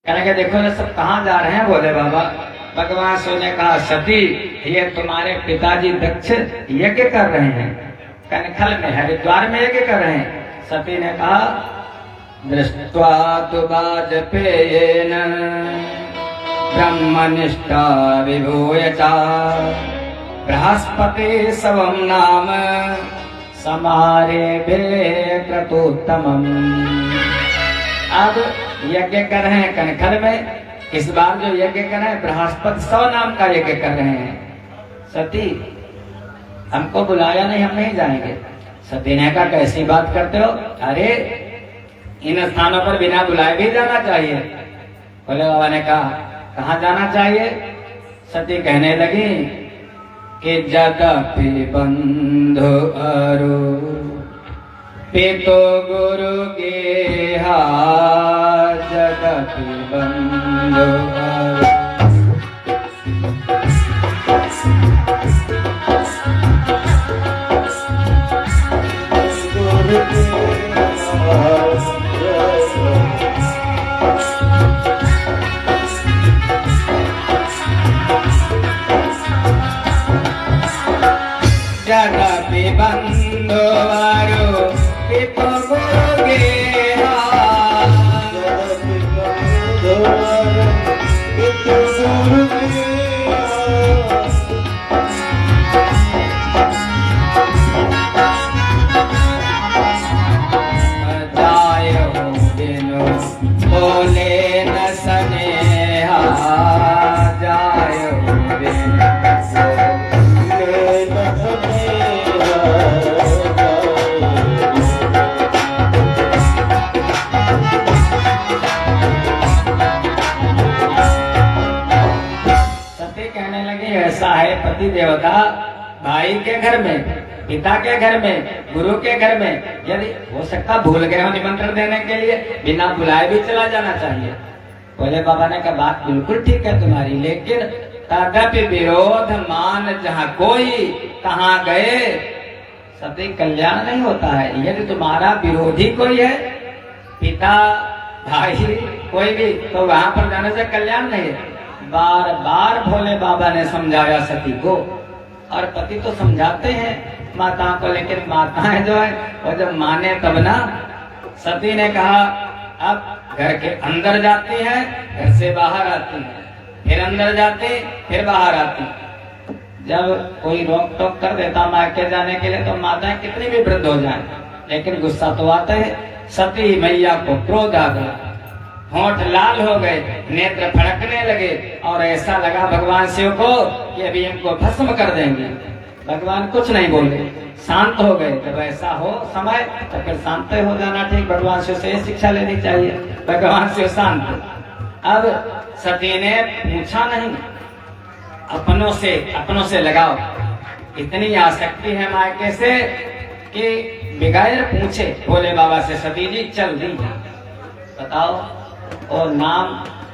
कहने के देखो ये सब कहाँ जा रहे हैं? बोले बाबा भगवान शिव ने कहा सती ये तुम्हारे पिताजी दक्ष यज्ञ कर रहे हैं, कनखल में हरिद्वार में यज्ञ कर रहे हैं। सती ने कहा दृष्ट्वा तु वाजपेयेन ब्रह्मनिष्ठा विभूयता बृहस्पति सवम नाम समारे क्रतोत्तमम्। अब यज्ञ कर रहे हैं कनखल में, इस बार जो यज्ञ कर रहे हैं बृहस्पति सौ नाम का यज्ञ कर रहे हैं। सती हमको बुलाया नहीं, हम नहीं जाएंगे। सती ने कहा कैसी बात करते हो? अरे इन स्थानों पर बिना बुलाए भी जाना चाहिए। भोले बाबा ने कहा कहाँ जाना चाहिए? सती कहने लगी कि जदपि बंधु अरु पितो गुरु गेहा जगति बंधु जगति बंधु अरु पितो गुरु गेहा बोले न सनेहा जाय सती कहने लगी ऐसा है पति देवता भाई के घर में, पिता के घर में, गुरु के घर में यदि हो सकता भूल गए हो निमंत्रण देने के लिए, बिना बुलाए भी चला जाना चाहिए। बोले बाबा ने कहा बात बिल्कुल ठीक है तुम्हारी, लेकिन तदपि विरोध मान जहाँ कोई कहाँ गए सती कल्याण नहीं होता है। यदि तुम्हारा विरोधी कोई है, पिता भाई कोई भी, तो वहां पर जाने से कल्याण नहीं है। बार बार भोले बाबा ने समझाया सती को, और पति तो समझाते हैं माताओं को, लेकिन माताएं जो है वो जब माने तब ना। सती ने कहा अब घर के अंदर जाती है, घर से बाहर आती है, फिर अंदर जाती, फिर बाहर आती। जब कोई रोक टोक कर देता मायके जाने के लिए तो माताएं कितनी भी वृद्ध हो जाएं, लेकिन गुस्सा तो आता है। सती मैया को क्रोध आ गया, होंठ लाल हो गए, नेत्र फड़कने लगे, और ऐसा लगा भगवान शिव को कि अभी इनको भस्म कर देंगे। भगवान कुछ नहीं बोले, शांत हो गए। जब ऐसा हो समय तो फिर शांत हो जाना ठीक, भगवान शिव से शिक्षा लेनी चाहिए। भगवान शिव शांत। अब सती ने पूछा नहीं, अपनों से लगाओ। इतनी आसक्ति है मायके से कि बगैर पूछे भोले बाबा से सती जी चल दी। बताओ, और नाम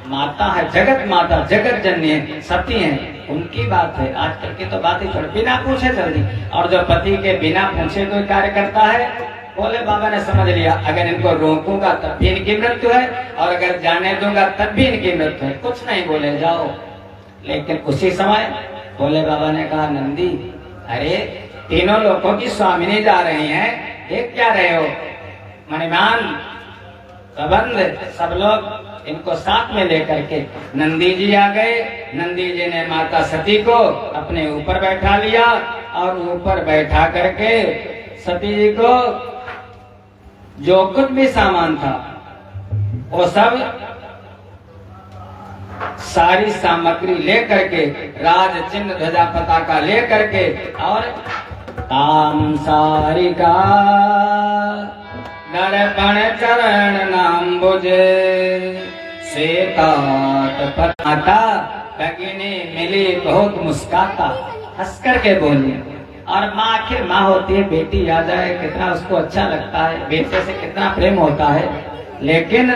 माता है, जगत माता, जगत जननी सती है, उनकी बात है। आजकल की तो बात ही छोड़, बिना पूछे चल दी। और जो पति के बिना पूछे कोई कार्य करता है, भोले बाबा ने समझ लिया अगर इनको रोकूंगा तब भी इनकी मृत्यु है, और अगर जाने दूंगा तब भी इनकी मृत्यु है। कुछ नहीं बोले, जाओ। लेकिन उसी समय भोले बाबा ने कहा नंदी, अरे तीनों लोगों की स्वामिनी जा रही हैं, देख क्या रहे हो? मणिमान प्रबंध सब लोग इनको साथ में लेकर के नंदी जी आ गए। नंदी जी ने माता सती को अपने ऊपर बैठा लिया, और ऊपर बैठा करके सती जी को जो कुछ भी सामान था वो सब सारी सामग्री लेकर के, राज चिन्ह ध्वजा पताका लेकर के, और ताम सारिका दर्पण चरण नाम बुझे सेतात पता भगिनी मिली बहुत मुस्काता, हंस करके बोली। और माँ आखिर माँ होती है, बेटी आ जाए कितना उसको अच्छा लगता है, बेटे से कितना प्रेम होता है। लेकिन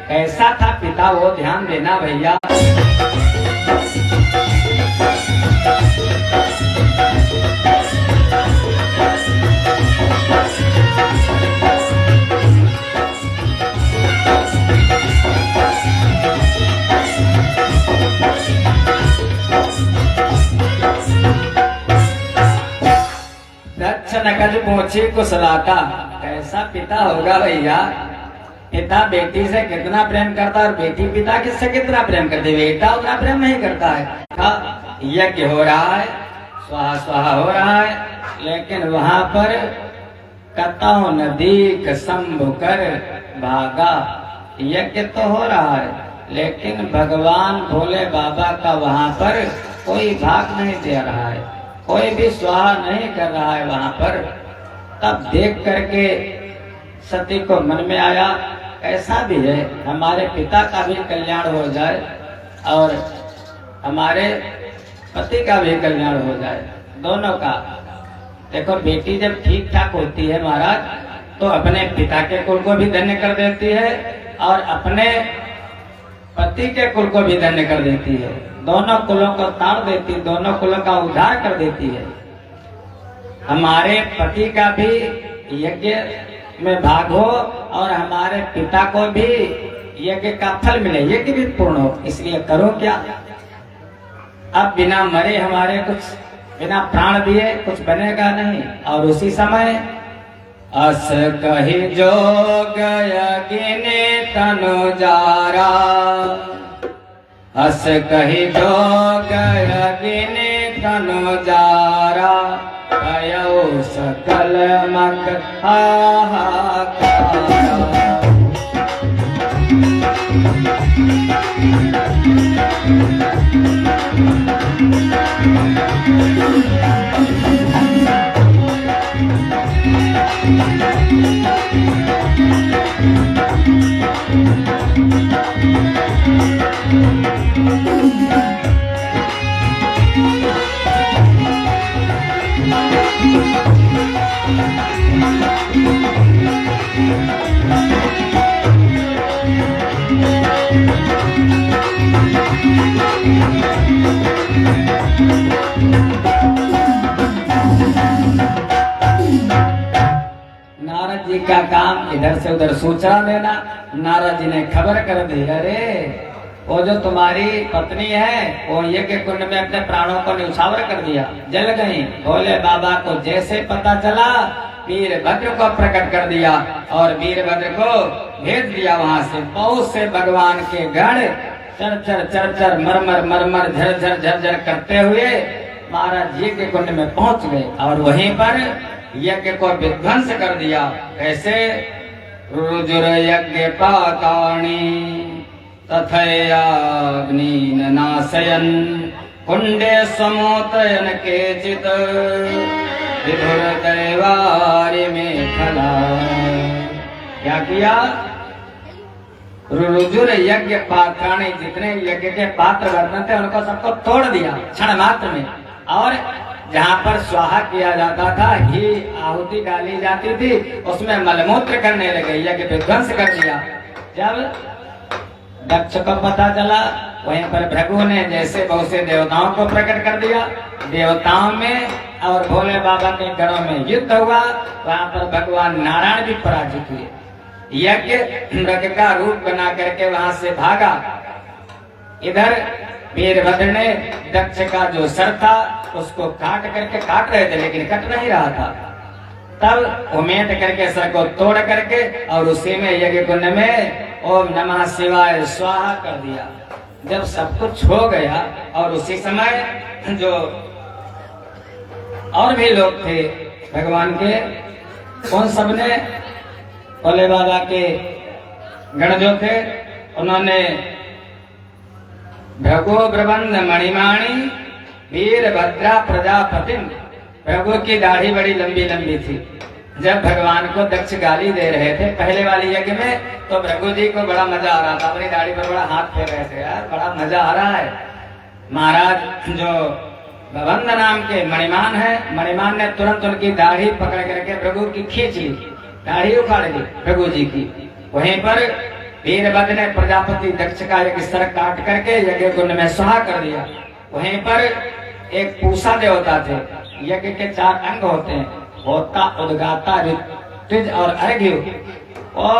कैसा था पिता वो ध्यान देना भैया। पंकज पोछी कुशलाता। कैसा पिता होगा भैया, पिता बेटी से कितना प्रेम करता है और बेटी पिता किससे कितना प्रेम करती है, बेटा उतना प्रेम नहीं करता है। यज्ञ हो रहा है, स्वाहा स्वाहा हो रहा है, लेकिन वहां पर कतौ नदी शंभु कर भागा। यज्ञ तो हो रहा है, लेकिन भगवान भोले बाबा का वहां पर कोई भाग नहीं दे रहा है, कोई भी स्वाहा नहीं कर रहा है वहां पर। तब देख करके सती को मन में आया, ऐसा भी है हमारे पिता का भी कल्याण हो जाए और हमारे पति का भी कल्याण हो जाए, दोनों का। देखो बेटी जब ठीक ठाक होती है महाराज, तो अपने पिता के कुल को भी धन्य कर देती है और अपने पति के कुल को भी धन्य कर देती है, दोनों कुलों को ताड़ देती, दोनों कुलों का उद्धार कर देती है। हमारे पति का भी यज्ञ में भाग हो और हमारे पिता को भी यज्ञ का फल मिले, यज्ञ भी पूर्ण हो, इसलिए करो क्या। अब बिना मरे हमारे कुछ, बिना प्राण दिए कुछ बनेगा नहीं। और उसी समय अस कही जोग यज्ञिने तनु जारा, अस कही जोग यज्ञिने तनु जारा, कयो सकल मक हाहाकार। नारद जी का काम इधर से उधर सूचना देना। नारद जी ने खबर कर दी, अरे वो जो तुम्हारी पत्नी है वो यज्ञ कुंड में अपने प्राणों को न्यौछावर कर दिया, जल गई। भोले बाबा को जैसे पता चला, वीरभद्र को प्रकट कर दिया और वीरभद्र को भेज दिया वहां से। बहुत से भगवान के गण चर चर चर चर मरमर मरमर झरझर झरझर करते हुए महाराज यज्ञ कुंड में पहुंच गए और वहीं पर यज्ञ को विध्वंस कर दिया। कैसे? रुजुर यज्ञ पातानि तथैयाग्नीन नाशयन् कुंडे समोतयन केचित् विधुर दैवारि मेखला। क्या किया? रुजुर यज्ञ पात्राणि, जितने यज्ञ के पात्र बर्तन थे उनको सबको तोड़ दिया क्षण मात्र में। और जहाँ पर स्वाहा किया जाता था, घी आहुति डाली जाती थी, उसमें मलमूत्र करने लगे, यज्ञ विध्वंस कर दिया। जब दक्ष को पता चला, वहीं पर भृगु ने जैसे बहुत से देवताओं को प्रकट कर दिया। देवताओं में और भोले बाबा के गणों में युद्ध हुआ। वहाँ पर भगवान नारायण भी पराजित हुए। यज्ञ मृग का रूप बना करके वहां से भागा। इधर वीरभद्र ने दक्ष का जो सर था उसको काट रहे थे, लेकिन कट नहीं रहा था। तब उमेद करके सर को तोड़ करके और उसी में यज्ञ कुंड में ओम नमः शिवाय स्वाहा कर दिया। जब सब कुछ हो गया और उसी समय जो और भी लोग थे भगवान के, उन सब ने भोले बाबा के गण जो थे उन्होंने भृगु ब्रबंध मणिमाणी वीरभद्रा प्रजापति। भृगु की दाढ़ी बड़ी लंबी लंबी थी। जब भगवान को दक्ष गाली दे रहे थे पहले वाली यज्ञ में, तो भृगु जी को बड़ा मजा आ रहा था, अपनी दाढ़ी पर बड़ा हाथ फेर रहे थे, यार बड़ा मजा आ रहा है। महाराज जो प्रबंध नाम के मणिमान है, मणिमान ने तुरंत उनकी दाढ़ी पकड़ करके भृगु की खींच ली, दाढ़ी उखाड़ ली भृगु जी की। वहीं पर वीरभद्र ने प्रजापति दक्ष का एक सर काट करके यज्ञ कुंड में स्वाहा कर दिया। वहीं पर एक पूषा देवता थे। यज्ञ के 4 अंग होते हैं, होता, उद्गाता, ऋत्विज और अर्घ्य। वो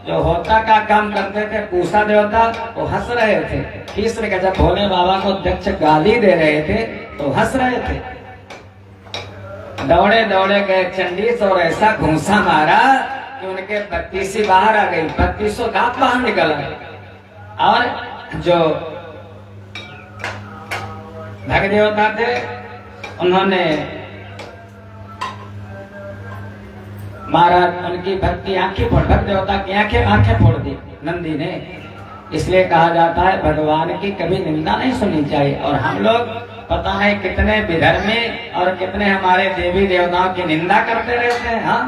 जो होता का काम करते थे पूषा देवता, वो हंस रहे थे। तीसरे का जब भोले बाबा को दक्ष गाली दे रहे थे तो हंस रहे थे। दौड़े दौड़े गए चंडीस और ऐसा घूंसा मारा कि उनके 32 बाहर आ गई, 32 दांत बाहर निकल आए। और जो भग देवता थे उन्होंने महाराज उनकी भक्ति आंखें फोड़, भक्त देवता की आंखें फोड़ दी नंदी ने। इसलिए कहा जाता है भगवान की कभी निंदा नहीं सुननी चाहिए। और हम लोग पता है कितने विधर्मी और कितने हमारे देवी देवताओं की निंदा करते रहते हैं। हाँ,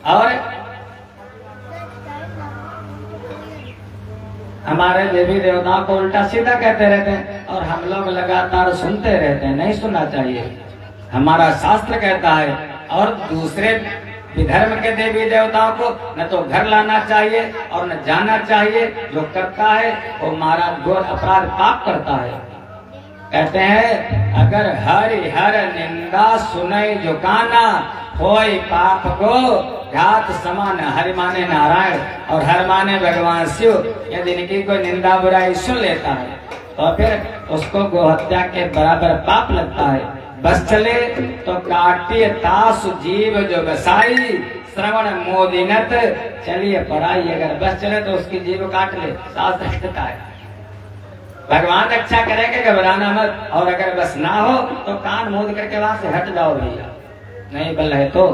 और हमारे देवी देवताओं को उल्टा सीधा कहते रहते हैं और हम लोग लगातार सुनते रहते हैं। नहीं सुनना चाहिए। हमारा शास्त्र कहता है और दूसरे विधर्म के देवी देवताओं को न तो घर लाना चाहिए और न जाना चाहिए। जो करता है वो महाराज घोर अपराध पाप करता है। कहते हैं अगर हरि हर निंदा सुने जो काना होय पाप को घात समान। हरि माने नारायण और हर माने भगवान शिव। यदि इनकी कोई निंदा बुराई सुन लेता है तो फिर उसको गोहत्या के बराबर पाप लगता है। बस चले तो काटिए तास जीव जो बसाई श्रवण मोदिनत चलिए पराई। अगर बस चले तो उसकी जीव काट ले, शास्त्र कहता है। भगवान रक्षा करेंगे, घबराना मत। और अगर बस ना हो तो कान मूंद करके वहां से हट जाओ भैया, नहीं बल है तो।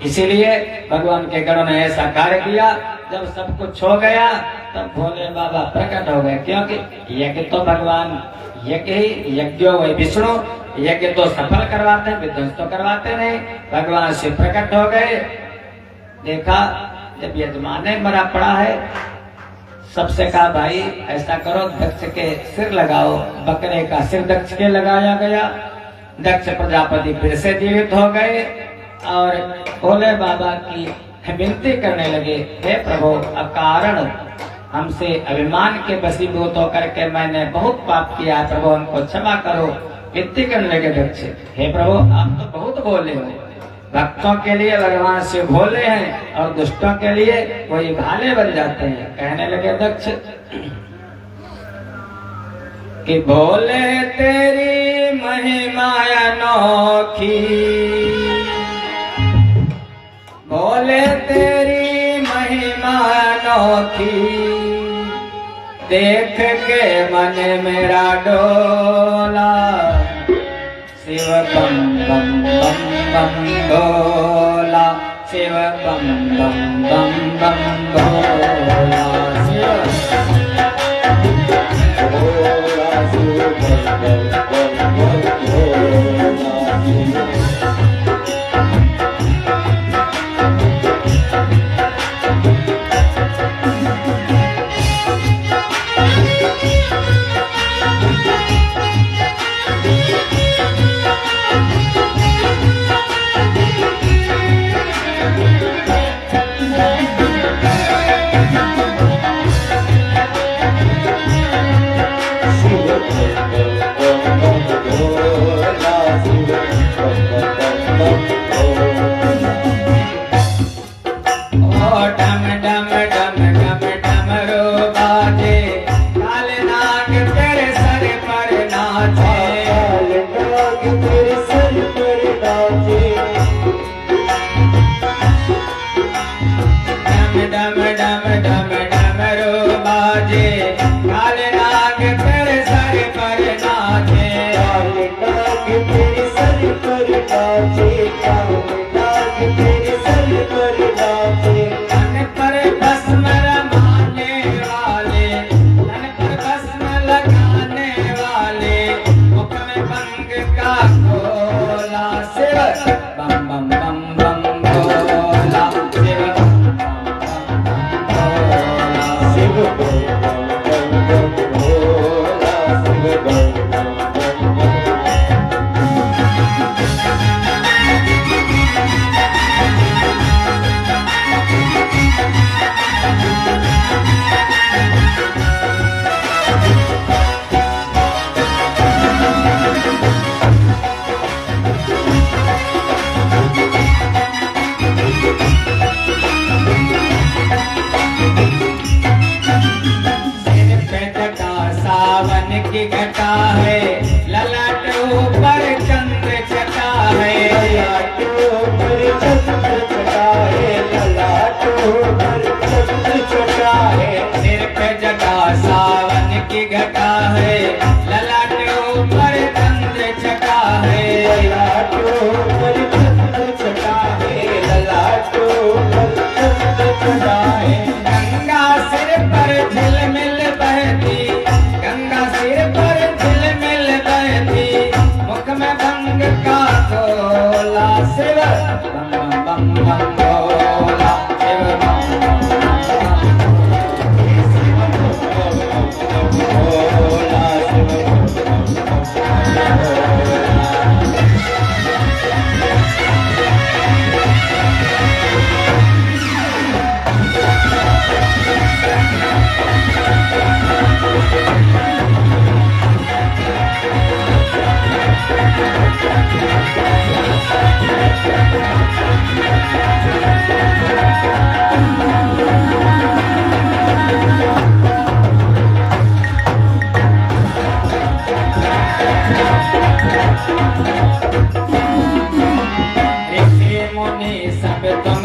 इसीलिए भगवान के गणों ने ऐसा कार्य किया। जब सब कुछ हो गया तब भोले बाबा प्रकट हो गए। क्योंकि यज्ञ तो भगवान यज्ञ ही यज्ञो वही विष्णु। यज्ञ तो सफल करवाते हैं, विध्वंस तो करवाते नहीं। भगवान शिव प्रकट हो गए। देखा जब यजमान मरा पड़ा है, सबसे कहा भाई ऐसा करो दक्ष के सिर लगाओ। बकरे का सिर दक्ष के लगाया गया। दक्ष प्रजापति फिर से जीवित हो गए और भोले बाबा की विनती करने लगे, हे प्रभु अकारण हमसे अभिमान के वशीभूत होकर के मैंने बहुत पाप किया है, प्रभु हमको क्षमा करो। विनती करने लगे दक्ष, हे प्रभु आप तो बहुत भोले हो। भक्तों के लिए भगवान शिव भोले हैं और दुष्टों के लिए वही भाले बन जाते हैं। कहने लगे दक्ष कि भोले तेरी महिमा अनोखी, भोले तेरी महिमा अनोखी, देख के मन मेरा डोला। शिव बम बम बम बम भोला, शिव बम बम बम बम भोला, शिव भोला शिव बम बम बम भोला। की घटा है ललाट ऊपर चंद्र छटा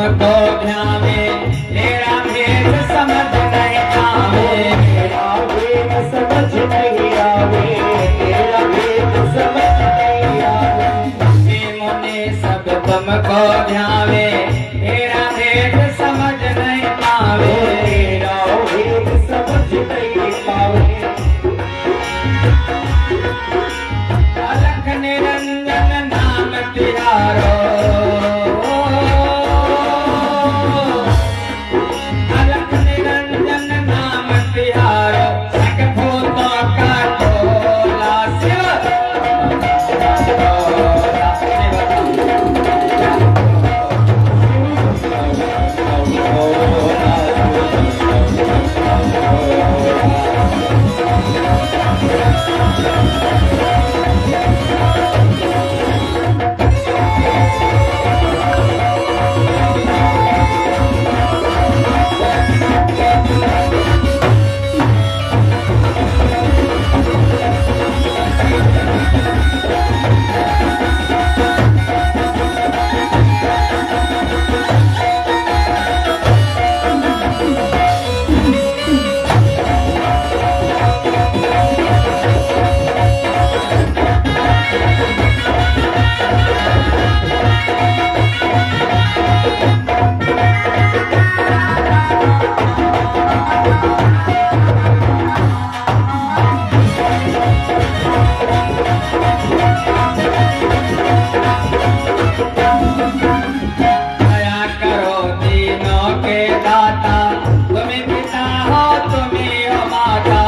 तुमको ध्यावे, तेरा भेद समझ नहीं आवे, तेरा भेद समझ नहीं आवे, तेरा भेद समझ नहीं आवे। ऋषि मुनि सब तुमको ध्यावे, तेरा भेद समझ नहीं पावे, तेरा भेद समझ नहीं पावे। अलख निरंजन नाम तिहारो, अलख निरंजन नाम तिहारो, सकल भूतों का टोला शिव दया करो तीनों के दाता, तुम्हें पिता हो तुम्हें हो माता,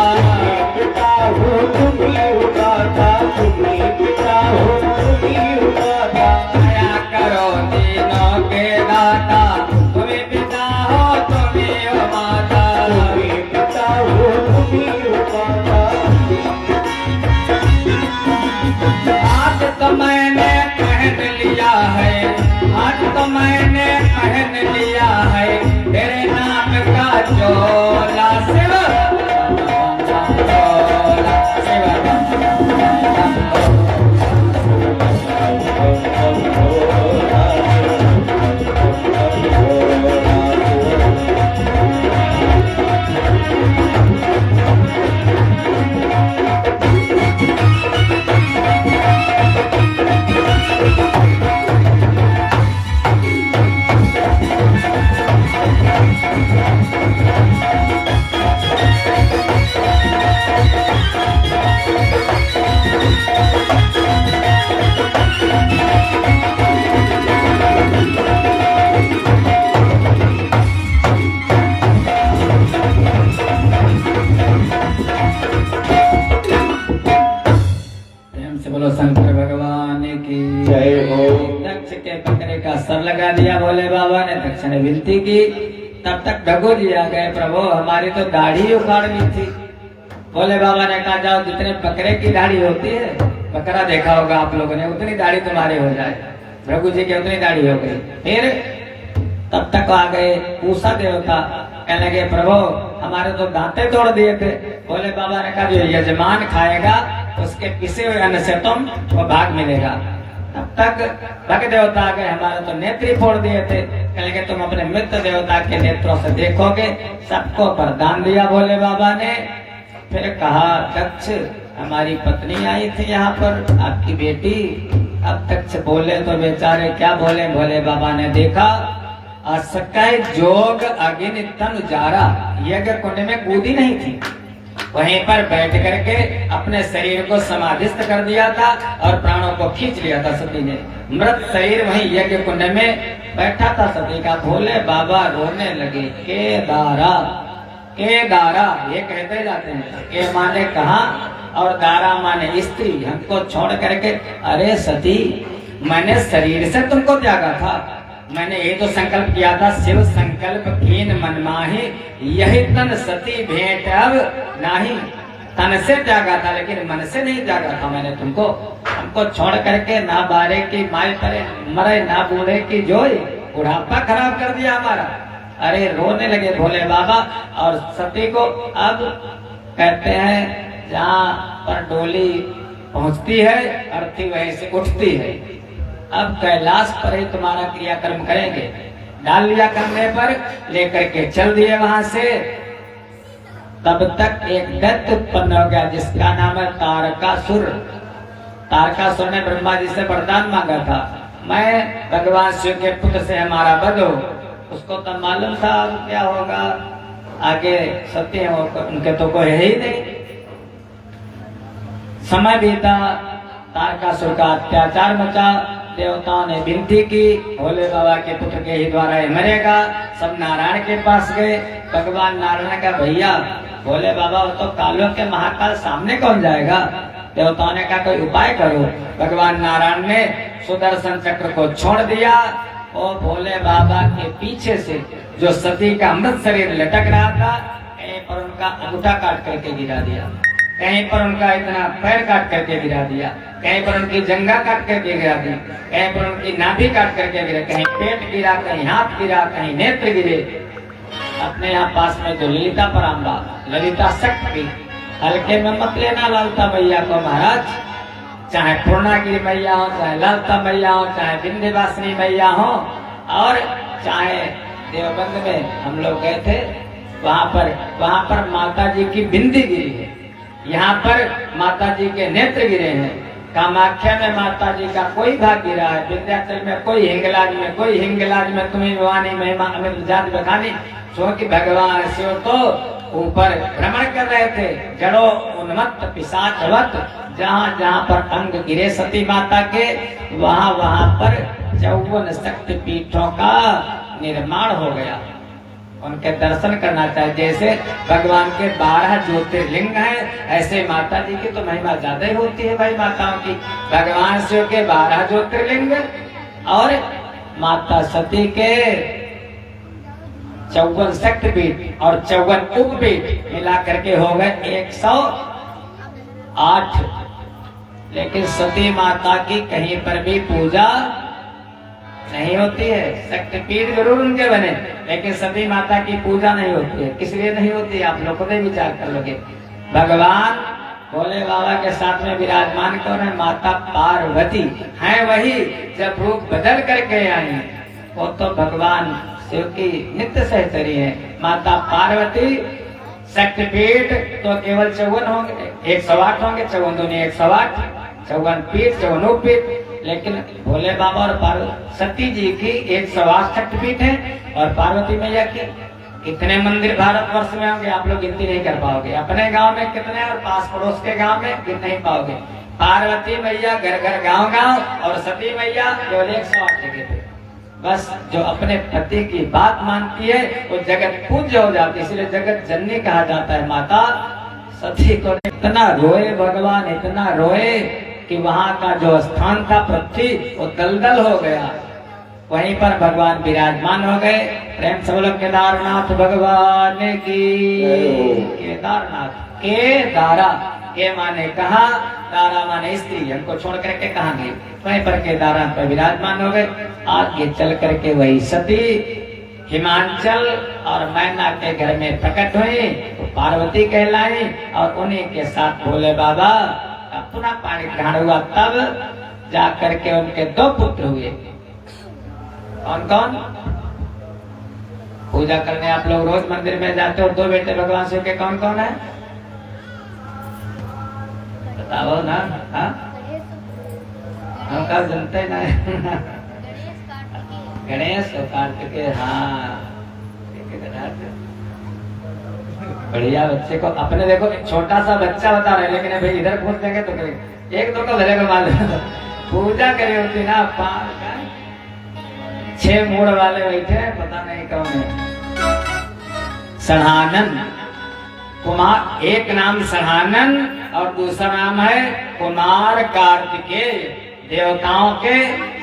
पिता हो तुम्ही उदाता, तुम्ही पिता हो तुम्ही उदाता। दया करो तीनों के दाता, तुम्हें पिता हो तुम्हें हो माता, तुम्ही पिता हो तुम्ही उदाता। आज तो मैंने पहन लिया है, आज तो मैंने पहन लिया है, तेरे नाम का चोला शिव चोला शिव। प्रेम से बोलो शंकर भगवान की जय हो। दक्ष के बकरे का सर लगा दिया भोले बाबा ने, दक्ष ने विनती की, तब तक ढगो जी आ गए, प्रभु हमारी तो दाढ़ी उखाड़नी थी। भोले बाबा ने कहा जाओ जितने बकरे की दाढ़ी होती है, बकरा देखा होगा आप लोगों ने, उतनी दाढ़ी तुम्हारी हो जाए। रघु जी की उतनी दाढ़ी हो गई। फिर तब तक आ गए पूषा देवता, कहने लगे प्रभु हमारे तो दांते तोड़ दिए थे। भोले बाबा ने कहा जो यजमान खाएगा उसके पिसे हुए अन्न से तुम को भाग मिलेगा। तब तक भग देवता आ गए, हमारे तो नेत्री फोड़ दिए थे, कहने लगे तुम अपने मित्र देवता के नेत्रों से देखोगे। सबको वरदान दिया भोले बाबा ने। फिर कहा दक्ष हमारी पत्नी आई थी यहाँ पर, आपकी बेटी। अब दक्ष बोले तो बेचारे क्या बोले, भोले बाबा ने देखा असकय जोग अग्नि तन जारा, यज्ञ कुंड में कूदी नहीं थी, वहीं पर बैठ करके अपने शरीर को समाधिस्थ कर दिया था और प्राणों को खींच लिया था सती ने। मृत शरीर वहीं यज्ञ कुंड में बैठा था सती का। भोले बाबा रोने लगे, केदारा केदारा, ये कहते जाते हैं, के माने कहा और दारा माने स्त्री, हमको छोड़ करके। अरे सती मैंने शरीर से तुमको त्यागा था, मैंने ये तो संकल्प किया था, शिव संकल्प कीन मन माही, यही तन सती भेंट अब नाही। तन से त्यागा था लेकिन मन से नहीं त्यागा था मैंने तुमको। हमको छोड़ करके ना बारे की माई परे मरे, ना बूढ़े की जोई, बुढ़ापा खराब कर दिया हमारा। अरे रोने लगे भोले बाबा। और सती को अब कहते हैं जहाँ पर डोली पहुंचती है अर्थी वहीं से उठती है। अब कैलाश पर ही तुम्हारा क्रियाकर्म करेंगे। डाल लिया कंधे पर, लेकर के चल दिए वहां से। तब तक एक दैत्य उत्पन्न हो गया जिसका नाम है तारकासुर। तारकासुर ने ब्रह्मा जी से वरदान मांगा था, मैं भगवान शिव के पुत्र से हमारा वध हो। उसको तो मालूम था क्या होगा आगे, सत्य है उनके तो कोई है ही नहीं। समय बीता, तारकासुर का अत्याचार मचा। देवताओं ने विनती की, भोले बाबा के पुत्र के ही द्वारा ये मरेगा। सब नारायण के पास गए। भगवान नारायण का भैया भोले बाबा वो तो कालों के महाकाल सामने कौन जाएगा। देवताओं ने कहा कोई उपाय करो। भगवान नारायण ने सुदर्शन चक्र को छोड़ दिया और भोले बाबा के पीछे से जो सती का अमृत शरीर लटक रहा था, कहीं पर उनका अंगूठा काट करके गिरा दिया, कहीं पर उनका इतना पैर काट करके गिरा दिया, कहीं पर उनकी जंगा काट करके गिरा दी, कहीं पर उनकी नाभि काट करके गिरा, कहीं पेट गिरा, कहीं हाथ गिरा, कहीं नेत्र गिरे। अपने यहाँ पास में जो ललिता पराम्बा, ललिता शक्ति, हल्के में मत लेना ललिता मैया को महाराज। चाहे पूर्णागिरी मैया हो, चाहे ललिता मैया हो, चाहे विंध्यवासिनी मैया हो, और चाहे देवबंद में हम लोग गए थे, वहां पर माता जी की बिंदी गिरी है, यहाँ पर माता जी के नेत्र गिरे हैं। कामाख्या में माता जी का कोई भाग गिरा है, विंध्याचल में कोई हिंगलाज में, कोई हिंगलाज में तुम्हें भवानी महिमा अमित जात बखानी। क्योंकि भगवान शिव तो ऊपर भ्रमण कर रहे थे, जड़ो उन्मत्त पिशाचवत। जहाँ जहाँ पर अंग गिरे सती माता के, वहाँ वहाँ पर 54 शक्ति पीठों का निर्माण हो गया। उनके दर्शन करना चाहिए। जैसे भगवान के 12 ज्योतिर्लिंग हैं, ऐसे माता जी की तो महिमा ज्यादा ही होती है भाई माताओं की। भगवान शिव के 12 ज्योतिर्लिंग और माता सती के 54 शक्तिपीठ और 54 उपपीठ मिला करके हो गए 108। लेकिन सती माता की कहीं पर भी पूजा नहीं होती है। शक्तिपीठ जरूर उनके बने, लेकिन सती माता की पूजा नहीं होती है। किस लिए नहीं होती है आप लोग खुद ही विचार कर लोगे। भगवान भोले बाबा के साथ में विराजमान कौन है? माता पार्वती है। वही जब रूप बदल करके आई, वो तो भगवान शिव की नित्य सहचरी है माता पार्वती। शक्तिपीठ तो केवल 54 होंगे, 108 होंगे, 54 दूनी 108, 54 पीठ, 54 उपपीठ। लेकिन भोले बाबा और सती जी की 108 शक्तिपीठ है और पार्वती मैया की कितने मंदिर भारतवर्ष में होंगे आप लोग गिनती नहीं कर पाओगे। अपने गांव में कितने और पास पड़ोस के गांव में गिन नहीं पाओगे। पार्वती मैया घर घर गांव गांव और सती मैया केवल 108 जगह पे। बस जो अपने पति की बात मानती है वो जगत पूज्य हो जाती है, इसलिए जगत जननी कहा जाता है माता सती को। इतना रोए भगवान, इतना रोए कि वहां का जो स्थान था पृथ्वी वो दलदल हो गया। वहीं पर भगवान विराजमान हो गए। प्रेम से बोलो केदारनाथ भगवान की। केदारनाथ के दारा के माने कहा, दारा माने स्त्री, हमको छोड़ करके कहा गई। वहीं पर केदारनाथ पर विराजमान हो गए। आगे चल करके वही सती हिमांचल और मैना के घर में प्रकट हुई, तो पार्वती कहलाई और उन्हीं के साथ भोले बाबा का पुनः पाणी ग्रहण हुआ। तब जा करके उनके 2 पुत्र हुए। कौन कौन? पूजा करने आप लोग रोज मंदिर में जाते हो, 2 बेटे भगवान शिव के कौन कौन है बताओ ना। हाँ हम का जनते ना गणेश और कार्तिकेय। हाँ बढ़िया। बच्चे को अपने देखो छोटा सा बच्चा बता रहे, लेकिन अभी इधर पूछ देंगे तो करेंगे 1-2 का भले को मान पूजा करी होती ना। 6 मूड वाले बैठे पता नहीं कौन है। सढ़ानन कुमार, एक नाम सढ़ानन और दूसरा नाम है कुमार कार्तिकेय, देवताओं के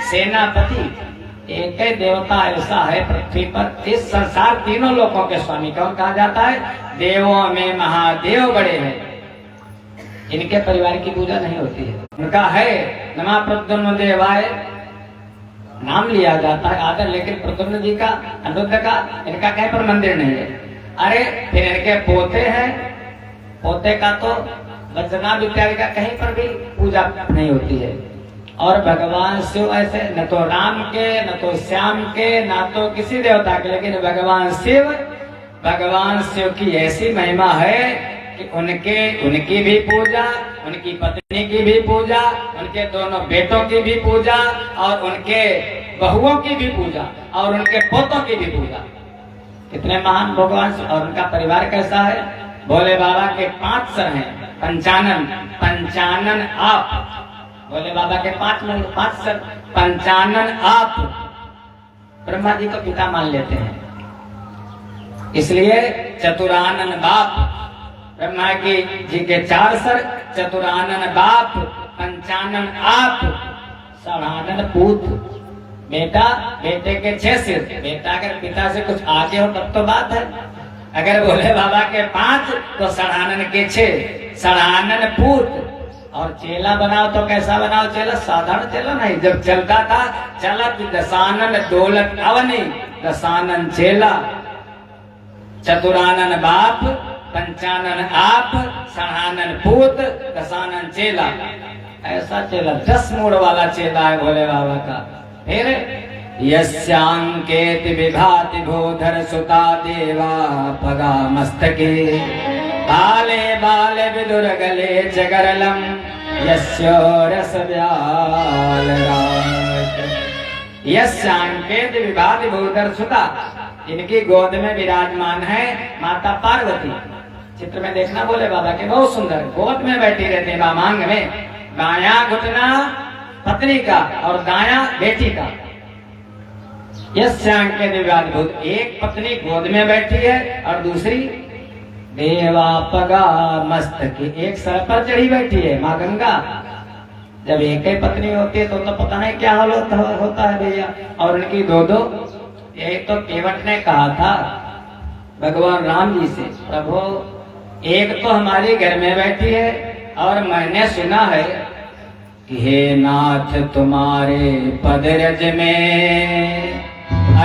सेनापति। एक देवता ऐसा है पृथ्वी पर, इस संसार तीनों लोकों के स्वामी कौन कहा जाता है? देवों में महादेव बड़े हैं। इनके परिवार की पूजा नहीं होती है। उनका है नमः प्रद्युम्न देवाय नाम लिया जाता है आदर, लेकिन प्रद्युम्न जी का, अनिरुद्ध का, इनका कहीं पर मंदिर नहीं है। अरे फिर इनके पोते हैं, पोते का तो वज्रनाभ इत्यादि का कहीं पर भी पूजा नहीं होती है। और भगवान शिव ऐसे न तो राम के, न तो श्याम के, न तो किसी देवता के, लेकिन भगवान शिव की ऐसी महिमा है कि उनकी भी पूजा, उनकी पत्नी की भी पूजा, उनके दोनों बेटों की भी पूजा, और उनके बहुओं की भी पूजा, और उनके पोतों की भी पूजा। कितने महान भगवान। और उनका परिवार कैसा है? भोले बाबा के 5 सर हैं, पंचानन आप। भोले बाबा के 5 सर, पंचानन आप। ब्रह्मा जी को पिता मान लेते हैं, इसलिए चतुरानन बाप। ब्रह्मा जी के 4 सर, चतुरानन बाप, पंचानन आप, षडानन पूत। बेटा, बेटे के 6 सिर। बेटा अगर पिता से कुछ आगे हो तब तो बात है। अगर भोले बाबा के 5 तो षडानन के 6, षडानन पूत। और चेला बनाओ तो कैसा बनाओ चेला? साधारण चेला नहीं। जब चलता था, चलत दशानन डोलत अवनी, दशानन चेला। चतुरानन बाप, पंचानन आप, षडानन पूत, दशानन चेला। ऐसा चेला 10 मूड वाला चेला है भोले बाबा का। फिर यस्यांकेत विभाति भूधर सुता देवा पगा मस्तके, बाले बाले विदुर गले जगरलम, यस्य रस व्याल राट। यस्यांकेत विभाति भूधर सुता, इनकी गोद में विराजमान है माता पार्वती। चित्र में देखना भोले बाबा के, बहुत सुंदर गोद में बैठी रहती है, मांग में। बायां घुटना पत्नी का और दायां बेटी का। यस्यांकेत विभाति भूत, एक पत्नी गोद में बैठी है और दूसरी देवा पगा मस्तके, एक सर पर चढ़ी बैठी है माँ गंगा। जब एक ही पत्नी होती है तो पता नहीं क्या हाल होता है भैया। और उनकी 2-2। यही तो केवट ने कहा था भगवान राम जी से, प्रभु एक तो हमारे घर में बैठी है, और मैंने सुना है कि हे नाथ तुम्हारे पदरज में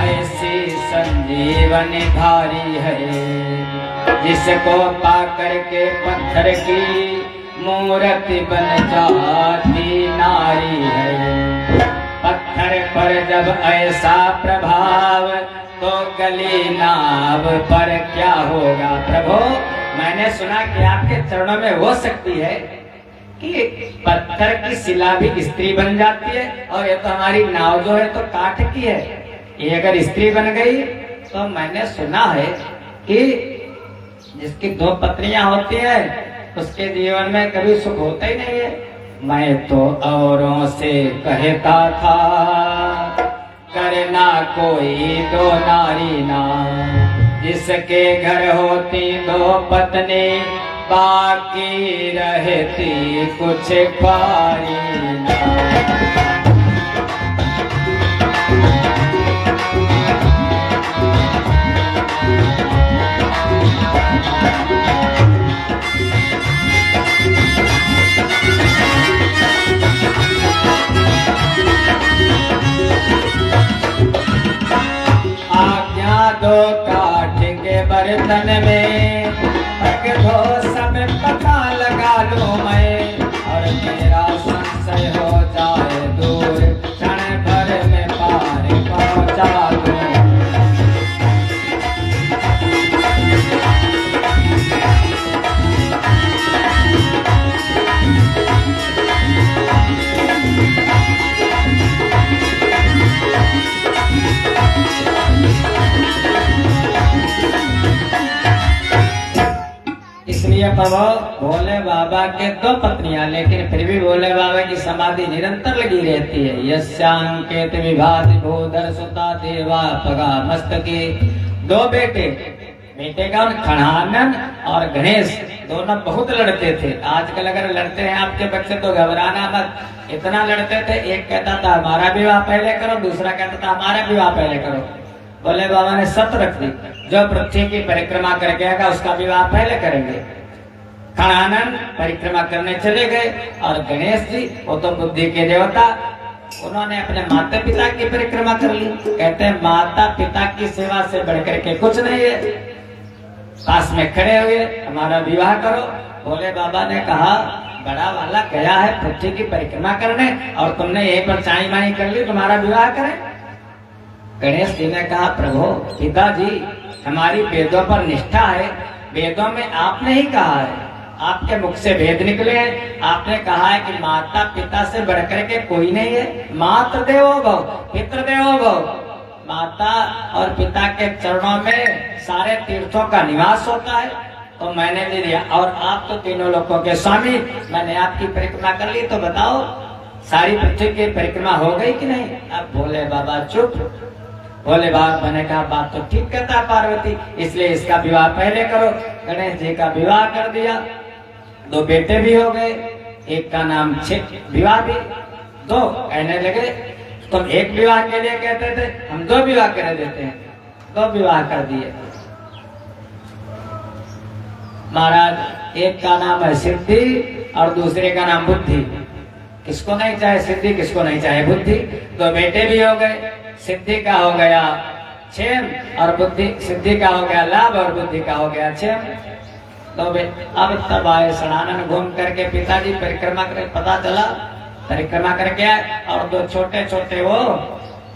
ऐसी संजीवनी धारी है, जिसको पाकर के पत्थर की मूर्ति बन जाती नारी है। पत्थर पर जब ऐसा प्रभाव तो गली नाव पर क्या होगा। प्रभु मैंने सुना कि आपके चरणों में हो सकती है कि पत्थर की शिला भी स्त्री बन जाती है, और ये तो हमारी नाव जो है तो काठ की है, ये अगर स्त्री बन गई तो मैंने सुना है कि जिसकी 2 पत्नियां होती हैं उसके जीवन में कभी सुख होता ही नहीं है। मैं तो औरों से कहता था करना कोई 2 नारी ना, जिसके घर होती 2 पत्नी, बाकी रहती कुछ पारी ना। दो काठ के बर्तन में रख दो, सब पता लगा लूं मैं, और मेरा संशय हो जाए दूर, क्षण भर में पार पहुंचा दूं। इसलिए प्रभु भोले बाबा के 2 पत्नियां, लेकिन फिर भी भोले बाबा की समाधि निरंतर लगी रहती है। यस्यांकेत विभाति भूधर सुता देवा पगा मस्तके। 2 बेटे, बेटे का खड़ानन और गणेश, दोनों बहुत लड़ते थे। आजकल अगर लड़ते हैं आपके बच्चे तो घबराना मत, इतना लड़ते थे। एक कहता था हमारा विवाह पहले करो, दूसरा कहता था हमारा विवाह पहले करो। भोले बाबा ने शर्त रख दी, जो पृथ्वी की परिक्रमा करके आएगा उसका विवाह पहले करेंगे। खड़ानन परिक्रमा करने चले गए, और गणेश जी वो तो बुद्धि के देवता, उन्होंने अपने माता पिता की परिक्रमा कर ली। कहते हैं माता पिता की सेवा से बढ़कर के कुछ नहीं है। पास में खड़े हुए, हमारा विवाह करो। भोले बाबा ने कहा बड़ा वाला गया है पृथ्वी की परिक्रमा करने और तुमने यहीं पर चाई माई कर ली, तुम्हारा विवाह करें। गणेश जी ने कहा प्रभु पिताजी हमारी वेदों पर निष्ठा है, वेदों में आपने ही कहा है, आपके मुख से वेद निकले हैं, आपने कहा है कि माता पिता से बढ़कर के कोई नहीं है, मातृ देवो भव पितृ देवो भव, माता और पिता के चरणों में सारे तीर्थों का निवास होता है, तो मैंने ले लिया। और आप तो तीनों लोगों के स्वामी, मैंने आपकी परिक्रमा कर ली, तो बताओ सारी पृथ्वी की परिक्रमा हो गई कि नहीं? अब भोले बाबा चुप। भोले बाबा ने कहा बात तो ठीक कहता है पार्वती, इसलिए इसका विवाह पहले करो। गणेश जी का विवाह कर दिया, 2 बेटे भी हो गए, एक का नाम विवाह भी, 2 कहने लगे तुम एक विवाह के लिए कहते थे, हम 2 विवाह कर देते हैं, 2 विवाह कर दिए। महाराज एक का नाम है सिद्धि और दूसरे का नाम बुद्धि। किसको नहीं चाहे सिद्धि, किसको नहीं चाहे बुद्धि। 2 बेटे भी हो गए, सिद्धि का हो गया क्षेम और बुद्धि, सिद्धि का हो गया लाभ और बुद्धि का हो गया क्षेम। तो अब तब आए सनातन घूम करके पिताजी परिक्रमा कर, पता चला परिक्रमा करके आए और 2 छोटे छोटे वो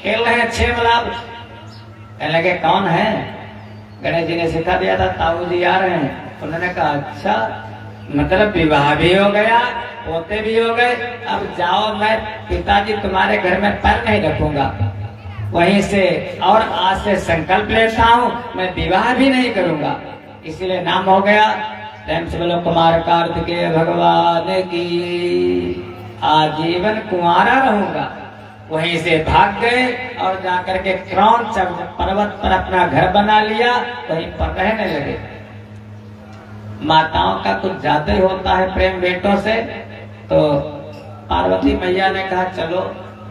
खेल रहे हैं क्षेम लाभ। कहने लगे कौन है? गणेश जी ने सिखा दिया था, ताऊ जी आ रहे हैं। उन्होंने कहा अच्छा, मतलब विवाह भी हो गया, पोते भी हो गए, अब जाओ, मैं पिताजी तुम्हारे घर में पैर नहीं रखूंगा, वहीं से और आज से संकल्प लेता हूँ मैं विवाह भी नहीं करूंगा। इसीलिए नाम हो गया। प्रेम से बोलो कुमार कार्तिकेय भगवान की, आजीवन कुंवारा रहूंगा। वहीं से भाग गए और जाकर के क्रौंच पर्वत पर अपना घर बना लिया, वहीं पर रहने लगे। माताओं का कुछ ज्यादा ही होता है प्रेम बेटों से, तो पार्वती मैया ने कहा चलो,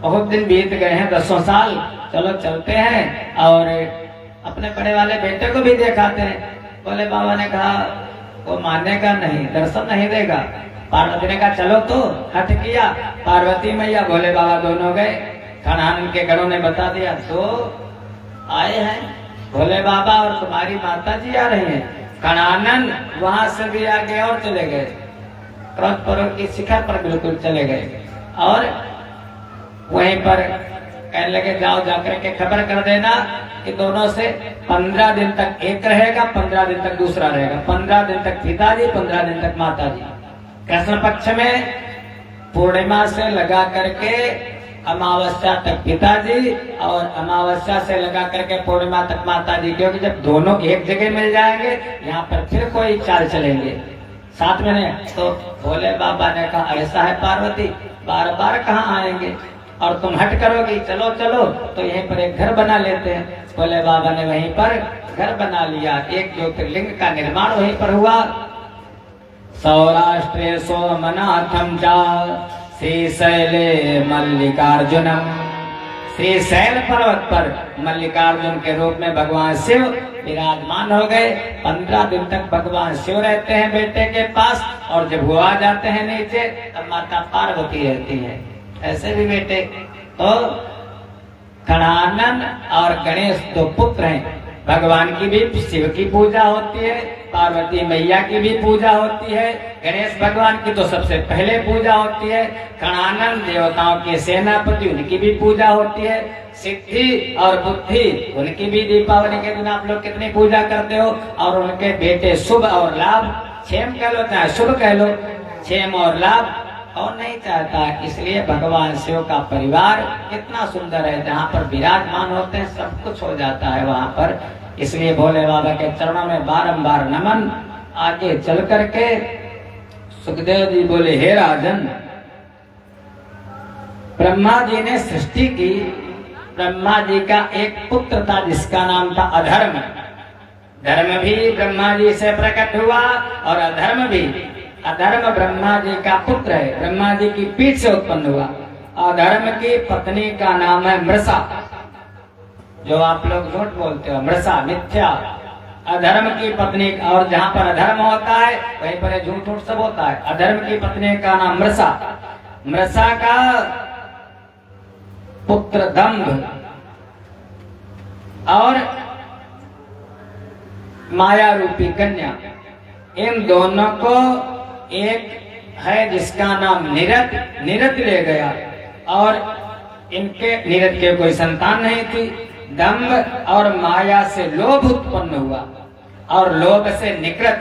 बहुत दिन बीत गए हैं, 10 साल, चलो चलते हैं और अपने बड़े वाले बेटे को भी दिखाते हैं। बोले बाबा ने कहा वो मानेगा नहीं, दर्शन नहीं देगा। पार्वती ने कहा चलो, तो हट किया। पार्वती मैया भोले बाबा दोनों गए। खनान के घरों ने बता दिया, तो आए हैं भोले बाबा और तुम्हारी माता जी आ रही हैं। खनानन वहां से भी आगे और चले गए, क्रोध पर्वत की शिखर पर बिल्कुल चले गए और वहीं पर कहने लगे जाओ जाकर के खबर कर देना कि दोनों से 15 दिन तक एक रहेगा, 15 दिन तक दूसरा रहेगा, 15 दिन तक पिताजी, 15 दिन तक माताजी। कृष्ण पक्ष में पूर्णिमा से लगा करके अमावस्या तक पिताजी और अमावस्या से लगा करके पूर्णिमा तक माताजी, क्योंकि जब दोनों एक जगह मिल जाएंगे यहाँ पर फिर कोई चाल चलेंगे साथ में नहीं। तो भोले बाबा ने कहा ऐसा है पार्वती, बार बार कहाँ आएंगे और तुम हट करोगी, चलो चलो, तो यहीं पर एक घर बना लेते हैं। भोले बाबा ने वहीं पर घर बना लिया, एक ज्योतिर्लिंग का निर्माण वहीं पर हुआ। सौराष्ट्रे सोमनाथम चा श्रीशैले मल्लिकार्जुनम, श्रीशैल पर्वत पर मल्लिकार्जुन के रूप में भगवान शिव विराजमान हो गए। 15 दिन तक भगवान शिव रहते हैं बेटे के पास, और जब वो आ जाते हैं नीचे तब माता पार्वती रहती है। ऐसे भी बेटे तो खड़ानन और गणेश 2 पुत्र हैं। भगवान की भी शिव की पूजा होती है, पार्वती मैया की भी पूजा होती है, गणेश भगवान की तो सबसे पहले पूजा होती है। खड़ानन देवताओं के सेनापति, उनकी भी पूजा होती है। सिद्धि और बुद्धि, उनकी भी दीपावली के दिन आप लोग कितनी पूजा करते हो। और उनके बेटे शुभ और लाभ, क्षेम कह लो चाहे शुभ कह लो, क्षेम और लाभ और नहीं चाहता। इसलिए भगवान शिव का परिवार कितना सुंदर है, जहाँ पर विराजमान होते हैं सब कुछ हो जाता है वहाँ पर। इसलिए भोले बाबा के चरणों में बारंबार नमन। आगे चल करके सुखदेव जी बोले, हे राजन, ब्रह्मा जी ने सृष्टि की। ब्रह्मा जी का एक पुत्र था जिसका नाम था अधर्म। धर्म भी ब्रह्मा जी से प्रकट हुआ और अधर्म भी। अधर्म ब्रह्मा जी का पुत्र है, ब्रह्मा जी की पीठ से उत्पन्न हुआ। अधर्म की पत्नी का नाम है मृषा, जो आप लोग झूठ बोलते हो, मृषा मिथ्या। अधर्म की पत्नी, और जहाँ पर अधर्म होता है वहीं पर झूठ झूठ सब होता है। अधर्म की पत्नी का नाम मृषा। मृषा का पुत्र दंभ और माया रूपी कन्या, इन दोनों को एक है जिसका नाम निरत, निरत ले गया और इनके निरत के कोई संतान नहीं थी। दंभ और माया से लोभ उत्पन्न हुआ और लोभ से निकृत,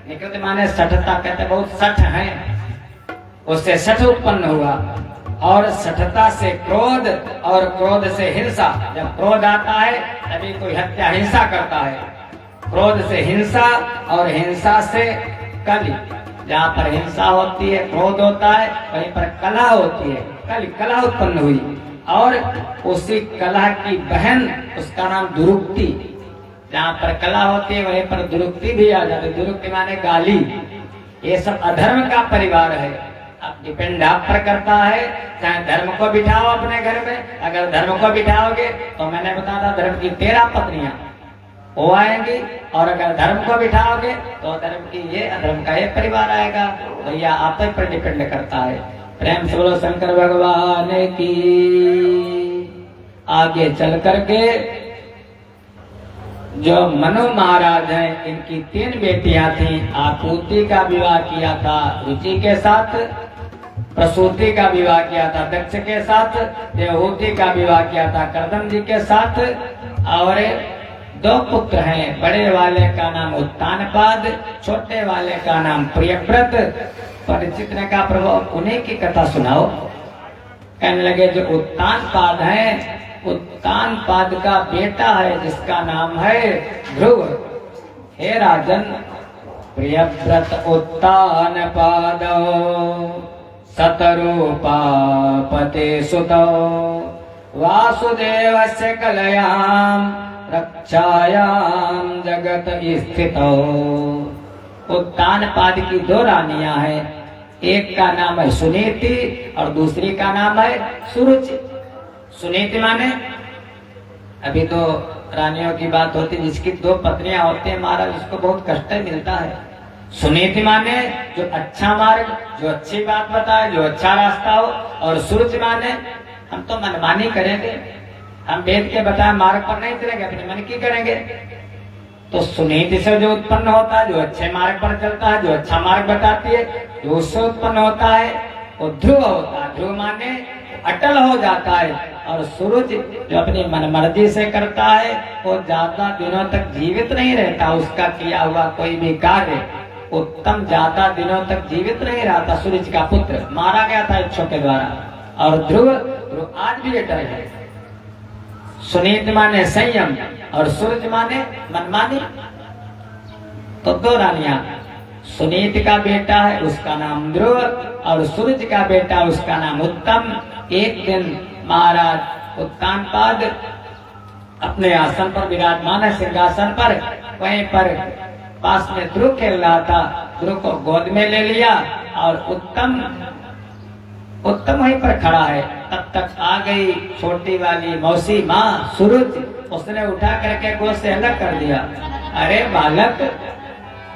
निकृत माने सठता, कहते बहुत सठ है, उससे सठ उत्पन्न हुआ और सठता से क्रोध और क्रोध से हिंसा। जब क्रोध आता है तभी कोई हत्या हिंसा करता है, क्रोध से हिंसा और हिंसा से कलि। जहाँ पर हिंसा होती है, क्रोध होता है, वहीं पर कलह होती है, कलि, कलह उत्पन्न हुई और उसी कलह की बहन, उसका नाम दुरुक्ति। जहाँ पर कलह होती है वहीं पर दुरुक्ति भी आ जाती है। दुरुक्ति माने गाली। ये सब अधर्म का परिवार है। अब डिपेंड आप पर करता है, चाहे धर्म को बिठाओ अपने घर में। अगर धर्म को बिठाओगे तो मैंने बताया था धर्म की 13 पत्नियां वो आएंगी, और अगर धर्म को बिठाओगे तो धर्म की ये, अधर्म का ये परिवार आएगा। भैया आप पर डिपेंड करता है। प्रेम से बोलो शंकर भगवान की। आगे चल करके जो मनु महाराज हैं, इनकी 3 बेटियां थीं। आपूति का विवाह किया था रुचि के साथ, प्रसूति का विवाह किया था दक्ष के साथ, देवहूति का विवाह किया था कर्दम जी के साथ, और 2 पुत्र हैं। बड़े वाले का नाम उत्तानपाद, छोटे वाले का नाम प्रियव्रत। परिचित ने कहा प्रभु उन्हीं की कथा सुनाओ। कहने लगे जो उत्तानपाद है, उत्तानपाद का बेटा है जिसका नाम है ध्रुव। हे राजन, प्रियव्रत उत्तानपाद शतरूपापते सुतो वासुदेवस्य कलयाम रक्षायाम जगत स्थितो। उत्तानपाद की 2 रानियां हैं, एक का नाम है सुनीति और दूसरी का नाम है सुरुचि। सुनीति माने, अभी तो रानियों की बात होती जिसकी 2 पत्नियां होती है महाराज, उसको बहुत कष्ट मिलता है। सुनीति माने जो अच्छा मार्ग, जो अच्छी बात बताए, जो अच्छा रास्ता हो। और सुरुचि माने हम तो मनमानी करेंगे, हम वेद के बताए मार्ग पर नहीं चलेंगे, अपने मन की करेंगे। तो सुनीति से जो उत्पन्न होता है, जो अच्छे मार्ग पर चलता है, जो अच्छा मार्ग बताती है, जो उससे उत्पन्न होता है वो ध्रुव होता है। ध्रुव माने अटल हो जाता है। और सूरज जो अपनी मनमर्जी से करता है वो ज्यादा दिनों तक जीवित नहीं रहता। उसका किया हुआ कोई भी कार्य उत्तम ज्यादा दिनों तक जीवित नहीं रहता। सूरज का पुत्र मारा गया था इच्छों के द्वारा। और ध्रुव, ध्रुव आज भी अटल है। सुनीति माने संयम और सूरज माने मनमानी। तो 2 रानियां, सुनीति का बेटा है उसका नाम ध्रुव और सूरज का बेटा उसका नाम उत्तम। एक दिन महाराज उत्तानपाद अपने आसन पर विराजमान है, सिंहासन पर। वहीं पर पास में ध्रुव खेल रहा था। ध्रुव को गोद में ले लिया और उत्तम वहीं पर खड़ा है। तब तक आ गई छोटी वाली मौसी माँ सूरज। उसने उठा करके गोद से अलग कर दिया। अरे बालक,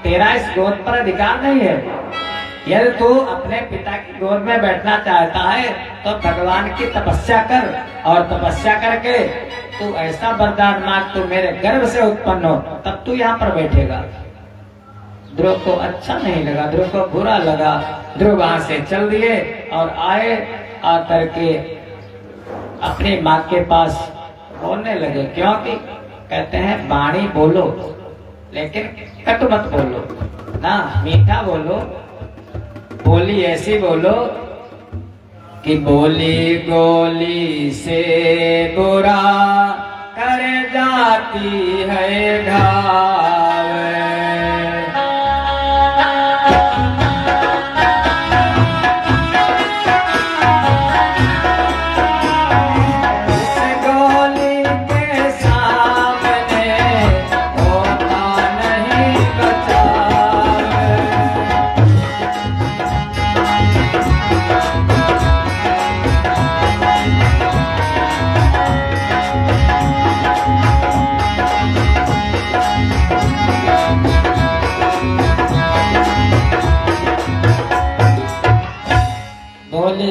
तेरा इस गोद पर अधिकार नहीं है। यदि तू अपने पिता की गोद में बैठना चाहता है तो भगवान की तपस्या कर, और तपस्या करके तू ऐसा वरदान मांग तू मेरे गर्भ से उत्पन्न हो, तब तू यहाँ पर बैठेगा। ध्रुव को अच्छा नहीं लगा, ध्रुव को बुरा लगा। ध्रुव वहां से चल दिए और आए, आकर के अपनी माँ के पास बोलने लगे। क्योंकि कहते हैं वाणी बोलो लेकिन कट मत बोलो ना, मीठा बोलो। बोली ऐसी बोलो कि बोली गोली से बुरा कर जाती है घाव।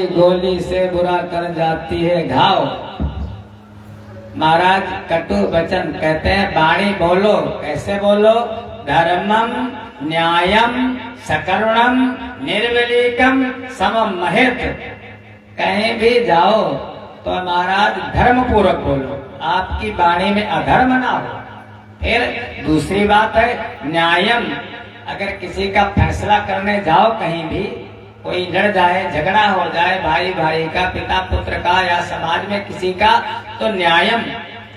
गोली से बुरा कर जाती है घाव। महाराज कटु वचन कहते हैं, वाणी बोलो। कैसे बोलो? धर्मम न्यायम सकरुणम निर्वलीकम समम महित। कहीं भी जाओ तो महाराज धर्म पूर्वक बोलो, आपकी वाणी में अधर्म ना हो। फिर दूसरी बात है न्यायम, अगर किसी का फैसला करने जाओ कहीं भी, कोई लड़ जाए, झगड़ा हो जाए भाई भाई का, पिता पुत्र का, या समाज में किसी का, तो न्यायम,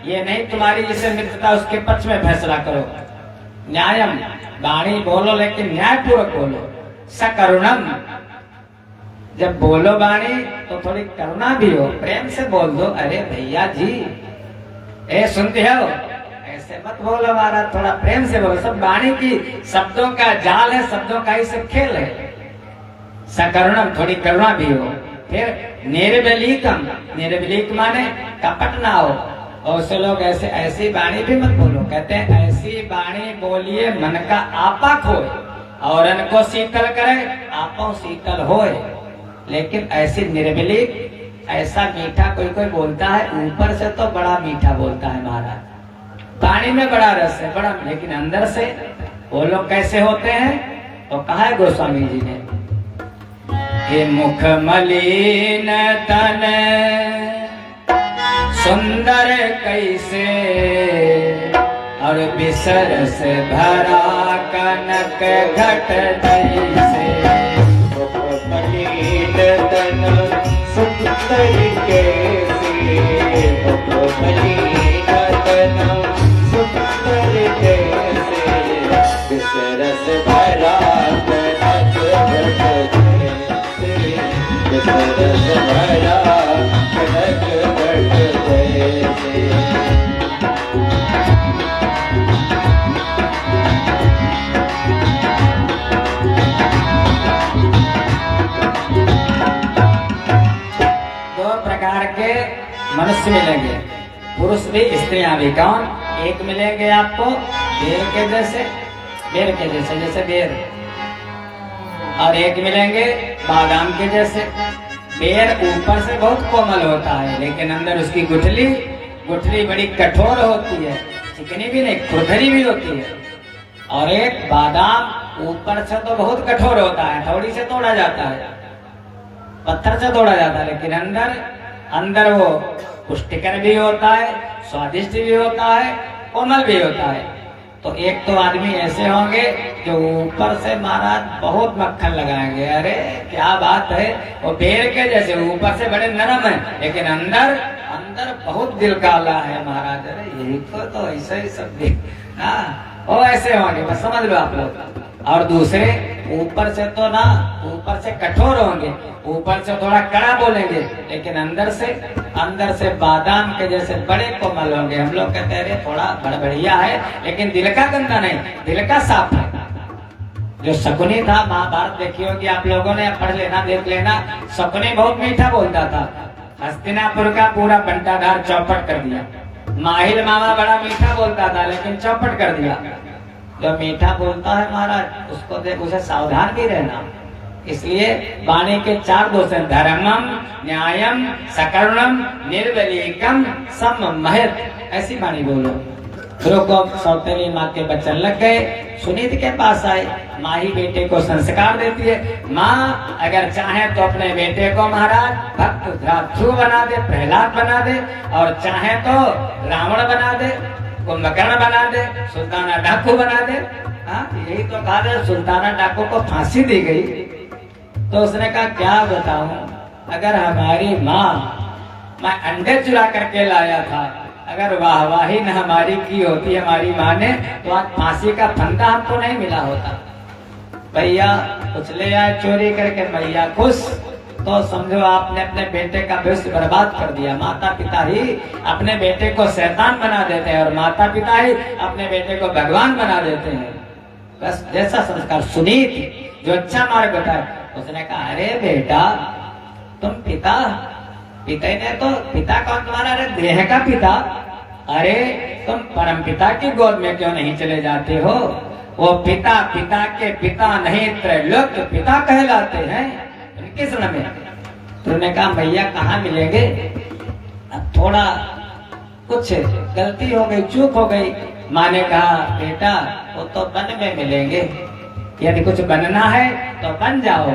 ये नहीं तुम्हारी जिसे मित्रता उसके पक्ष में फैसला करो। न्यायम, वाणी बोलो लेकिन न्याय पूर्वक बोलो। सकरुणम, जब बोलो वाणी तो थोड़ी करुणा भी हो, प्रेम से बोल दो। अरे भैया जी, ए सुनते हो, ऐसे मत बोलो महाराज, थोड़ा प्रेम से बोलो। सब वाणी की शब्दों का जाल है, शब्दों का ही सब खेल है। सकरुणम, थोड़ी करुणा भी हो। फिर निर्बलीकम, निर्बलीक माने कपट ना हो। और से लोग ऐसी वाणी भी मत बोलो, कहते हैं ऐसी वाणी बोलिए मन का आपा खोए, और इनको शीतल करे आपो शीतल होए। लेकिन ऐसी निर्बलीक, ऐसा मीठा कोई कोई बोलता है, ऊपर से तो बड़ा मीठा बोलता है महाराज, वाणी में बड़ा रस है बड़ा, लेकिन अंदर से वो लोग कैसे होते हैं, तो कहा है गोस्वामी जी ने, हे मुख मलिन तन सुंदर कैसे, और बिसर से भरा कनक घट जैसे। मुख मलिन तन सुंदर कैसे, मुख मलिन तन सुंदर कैसे, बिसर से भरा कनक घट जैसे, बिसर से भरा कनक घट जैसे। दो प्रकार के मनुष्य मिलेंगे, पुरुष भी स्त्रियां भी। कौन? एक मिलेंगे आपको बेर के जैसे, बेर के जैसे, जैसे बेर, और एक मिलेंगे बादाम के जैसे। बेर ऊपर से बहुत कोमल होता है, लेकिन अंदर उसकी गुठली बड़ी कठोर होती है, चिकनी भी नहीं, खुरदरी भी होती है। और एक बादाम ऊपर से तो बहुत कठोर होता है, थोड़ी से तोड़ा जाता है, पत्थर से तोड़ा जाता है, लेकिन अंदर वो पुष्टिकर भी होता है, स्वादिष्ट भी होता है, कोमल भी होता है। तो एक तो आदमी ऐसे होंगे जो ऊपर से महाराज बहुत मक्खन लगाएंगे, अरे क्या बात है, वो बेर के जैसे ऊपर से बड़े नरम है, लेकिन अंदर बहुत दिल काला है महाराज। अरे यही तो ऐसा ही सब हाँ, वो ऐसे होंगे, बस समझ लो आप लोग। और दूसरे ऊपर से तो ना, ऊपर से कठोर होंगे, ऊपर से थोड़ा कड़ा बोलेंगे, लेकिन अंदर से बादाम के जैसे बड़े कोमल होंगे। हम लोग कहते हैं थोड़ा बड़ा बढ़िया है, लेकिन दिल का गंदा नहीं, दिल का साफ है। जो शकुनी था, महाभारत देखी होगी आप लोगों ने, पढ़ लेना, देख लेना। शकुनी बहुत मीठा बोलता था, हस्तिनापुर का पूरा बंटाधार चौपट कर दिया। माहिल मामा बड़ा मीठा बोलता था, लेकिन चौपट कर दिया। जो मीठा बोलता है महाराज, उसको देख, उसे सावधान भी रहना। इसलिए वाणी के 4 दोष हैं, धर्मम, न्यायम, सकरुणम, निर्वलीकम, सम्महित। ऐसी वाणी बोलो। गुरु को सौतेली माँ के बच्चन लग गए, सुनीत के पास आए। माँ ही बेटे को संस्कार देती है। माँ अगर चाहे तो अपने बेटे को महाराज भक्त ध्रुव बना दे, प्रहलाद बना दे, और चाहे तो रावण बना दे, कुंभकर्ण बना दे, सुल्ताना डाकू बना दे। हाँ, यही तो कहा था, सुल्ताना डाकू को फांसी दी गई। तो उसने कहा क्या बताऊं, अगर हमारी माँ, मैं अंडे चुरा करके लाया था, अगर वाहवाही न हमारी की होती हमारी माँ ने, तो आज फांसी का फंदा हमको नहीं मिला होता। भैया कुछ ले आए चोरी करके, मैया खुश, तो समझो आपने अपने बेटे का भविष्य बर्बाद कर दिया। माता पिता ही अपने बेटे को शैतान बना देते हैं, और माता पिता ही अपने बेटे को भगवान बना देते हैं। बस जैसा संस्कार सुनीत जो अच्छा मार्ग बताए, उसने कहा अरे बेटा तुम पिता ने तो, पिता कौन तुम्हारा? अरे देह का पिता। अरे तुम परम पिता की गोद में क्यों नहीं चले जाते हो? वो पिता के पिता नहीं, त्रैलोक पिता कहलाते हैं। किस में? तुमने कहा भैया कहाँ मिलेंगे? अब थोड़ा कुछ गलती हो गई, चूक हो गई। माँ ने कहा बेटा वो तो वन में मिलेंगे। यदि कुछ बनना है तो बन जाओ,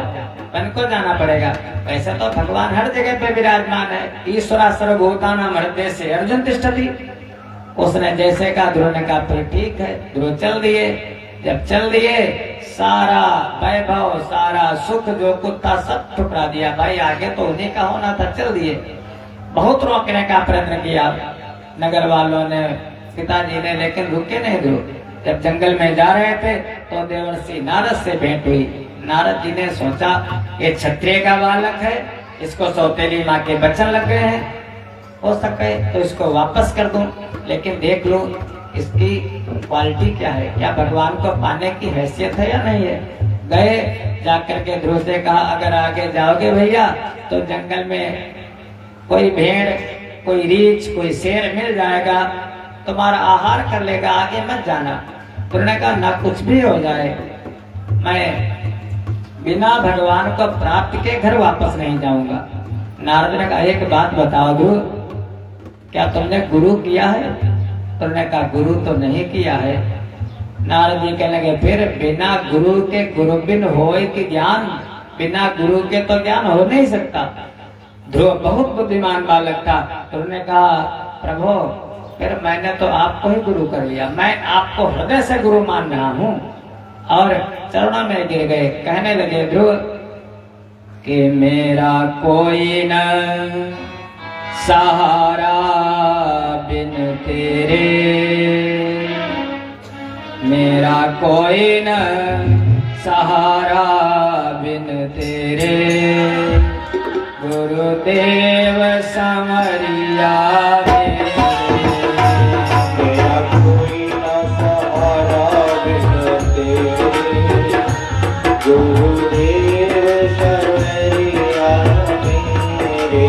बन को जाना पड़ेगा। वैसे तो भगवान हर जगह पे विराजमान है। ईश्वरा सर्वभूतानां हृदय से अर्जुन तिष्ठति। उसने जैसे कहा, ध्रुव ने कहा फिर ठीक है। ध्रुव चल दिए। जब चल दिए, सारा वैभव, सारा सुख जो कुछ था सब ठुकरा दिया। भाई आगे तो उन्हीं का होना था, चल दिए। बहुत रोकने का प्रयत्न किया नगर वालों ने, पिताजी ने, लेकिन रुके नहीं ध्रुव। जब जंगल में जा रहे थे तो देवर्षि नारद से भेंट हुई। नारद जी ने सोचा ये क्षत्रिय का बालक है, इसको सौतेली माँ के बच्चन लग गए हैं, हो सके तो इसको वापस कर दूं, लेकिन देख लूं इसकी क्वालिटी क्या है, क्या भगवान को पाने की हैसियत है या नहीं है। गए, जाकर के ध्रुव से कहा अगर आगे जाओगे भैया तो जंगल में कोई भेड़, कोई रीछ, कोई शेर मिल जाएगा, तुम्हारा आहार कर लेगा, आगे मत जाना। उन्होंने कहा ना कुछ भी हो जाए, मैं बिना भगवान को प्राप्त के घर वापस नहीं जाऊंगा। नारद ने कहा एक बात बताओ ध्रुव, क्या तुमने गुरु किया है? तुमने कहा गुरु तो नहीं किया है। नारद जी कहने लगे फिर बिना गुरु के गुरु बिन होए कि ज्ञान, बिना गुरु के तो ज्ञान हो नहीं सकता। ध्रुव बहुत बुद्धिमान बालक था। उन्होंने कहा प्रभु फिर मैंने तो आपको ही गुरु कर लिया, मैं आपको हृदय से गुरु मान रहा हूँ। और चरणों में गिर गए। कहने लगे ध्रुव कि मेरा कोई न सहारा बिन तेरे, मेरा कोई न सहारा बिन तेरे, गुरुदेव समरिया मेरा कोई ना सहारा बिन तेरे, गुरुदेव शरणरिया मेरे।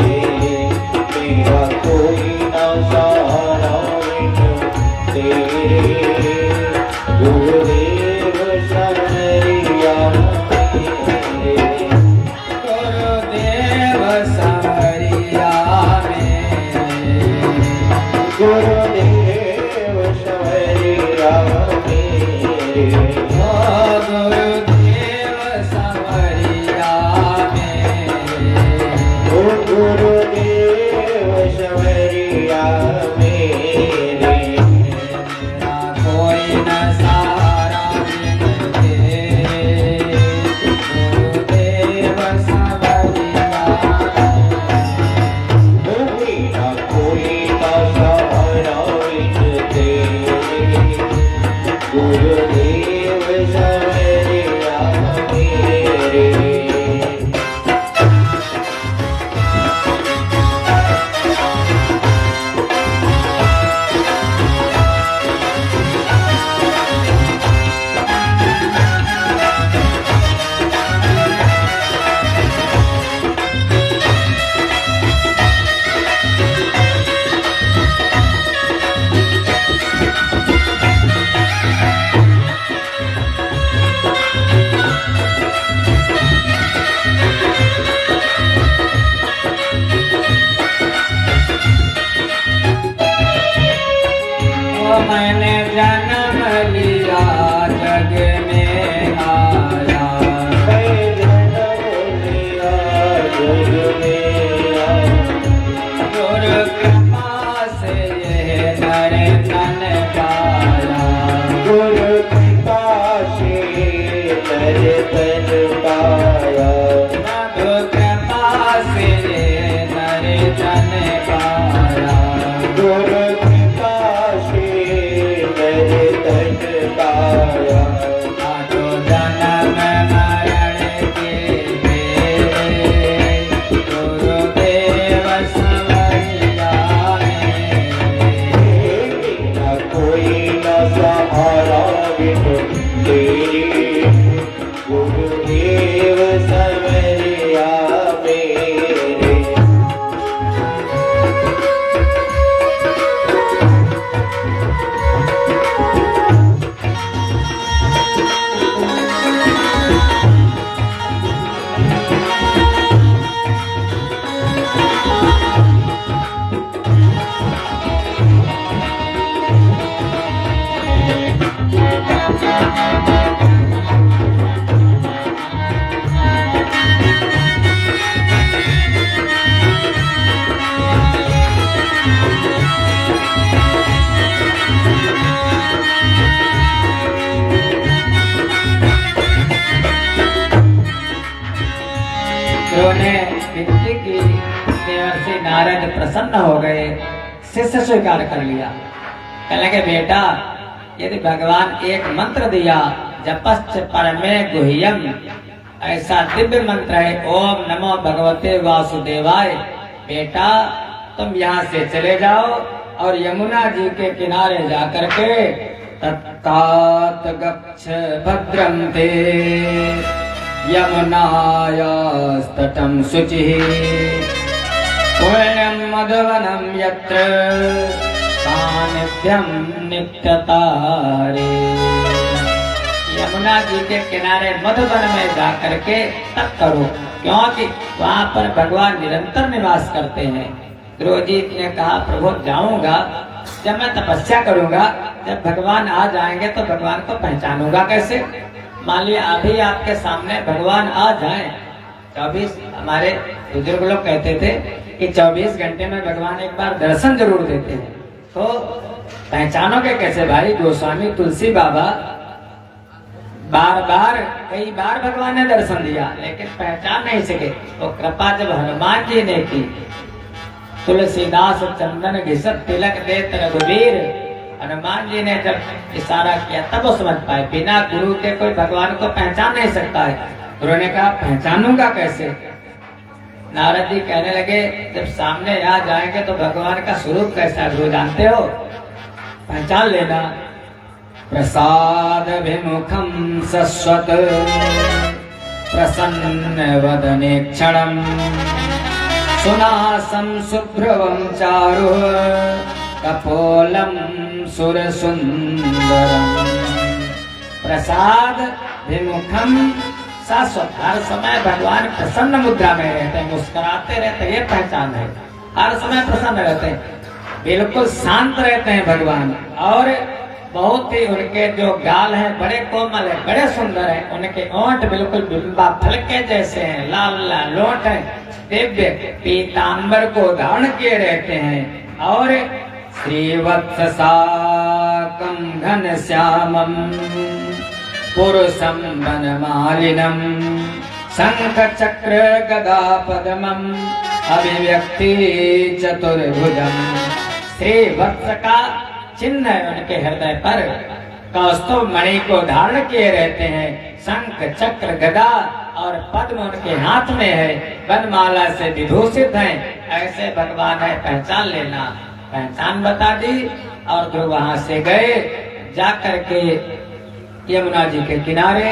मेरा कोई ना सहारा बिन तेरे, गुरुदेव शरणरिया मेरे। गुरुदेव समरिया गुरुदेव शरणरिया मेरे। गुरुदेव समरिया ध्रुव ने विनती की, देवर्षि नारद प्रसन्न हो गए, शिष्य स्वीकार कर लिया। कहने लगे बेटा, यदि भगवान एक मंत्र दिया, जपश्च परमे गुह्यम, ऐसा दिव्य मंत्र है, ओम नमो भगवते वासुदेवाय, बेटा तुम यहाँ से चले जाओ और यमुना जी के किनारे जाकर के तत्तात गच्छ भद्रं ते यमुनायास्तटं शुचिः पुण्यं मधुवनं यत्र सानिध्यं नित्यतारे। यमुना जी के किनारे मधुवन में जाकर के तप करो, क्योंकि वहाँ पर भगवान निरंतर निवास करते हैं। ध्रुव जी ने कहा प्रभु जाऊंगा, जब मैं तपस्या करूंगा, जब भगवान आ जाएंगे तो भगवान को पहचानूंगा कैसे? मान लिया अभी आपके सामने भगवान आ जाए, 24 हमारे बुजुर्ग लोग कहते थे कि 24 घंटे में भगवान एक बार दर्शन जरूर देते हैं, तो पहचानोगे कैसे भाई? गोस्वामी तुलसी बाबा बार बार कई बार भगवान ने दर्शन दिया लेकिन पहचान नहीं सके, तो कृपा जब हनुमान जी ने की, तुलसीदास चंदन घिसत तिलक देत रघुवीर, हनुमान जी ने जब इशारा किया तब वो समझ पाए, बिना गुरु के कोई भगवान को पहचान नहीं सकता है। उन्होंने कहा पहचानूंगा कैसे? नारद जी कहने लगे जब सामने आ जाएंगे तो भगवान का स्वरूप कैसा है गुरु जानते हो, पहचान लेना। प्रसाद विमुखम सस्वत प्रसन्न वदने क्षणम सुनासं शुभ्रवं चारु कपोलम सुर सुंदरम। प्रसाद विमुखम शाश्वत, हर समय भगवान प्रसन्न मुद्रा में रहते हैं, मुस्कुराते रहते हैं, ये पहचान है। हर समय प्रसन्न रहते हैं, बिल्कुल शांत रहते हैं भगवान, और बहुत ही उनके जो गाल हैं बड़े कोमल है, बड़े सुंदर हैं, उनके ओंठ बिल्कुल बिंबा फल के जैसे हैं, लाल लाल लोट है, दिव्य पीतांबर को धारण किए रहते हैं, और श्रीवत्स साकं घन श्यामम पुरुषं वनमालिनम शंख चक्र गदा पद्मम अभिव्यक्ति चतुर्भुजम। श्रीवत्स का चिन्ह है उनके हृदय पर, कौस्तुभ मणि को धारण किए रहते हैं, शंख चक्र गदा और पद्म उनके हाथ में है, वनमाला से विभूषित हैं, ऐसे भगवान है, पहचान लेना। पहचान बता दी और जो वहां से गए, जाकर के यमुना जी के किनारे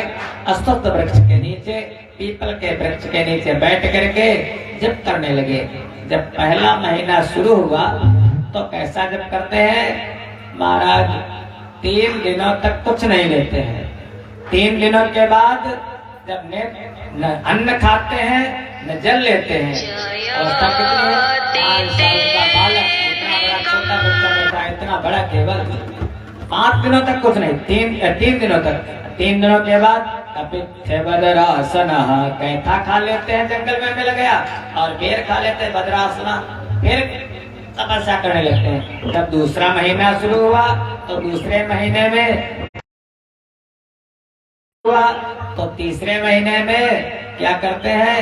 अश्वत्थ वृक्ष के नीचे, पीपल के वृक्ष के नीचे बैठ करके जप करने लगे। जब पहला महीना शुरू हुआ तो कैसा जप करते हैं महाराज? 3 दिनों तक कुछ नहीं लेते हैं। 3 दिनों के बाद जब न अन्न खाते हैं न जल लेते हैं, और सब कितने 5 साल का बालक, इतना बड़ा छोटा बच्चा बैठा, इतना बड़ा केवल 5 दिनों तक कुछ नहीं, 3 दिनों तक। 3 दिनों के बाद बद्रासना, कैथा खा लेते हैं, जंगल में मिल गया, और बेर खा लेते हैं बद्रासना, फिर तपस्या करने लगते हैं। जब दूसरा महीना शुरू हुआ तो दूसरे महीने में हुआ, तो तीसरे महीने में क्या करते हैं?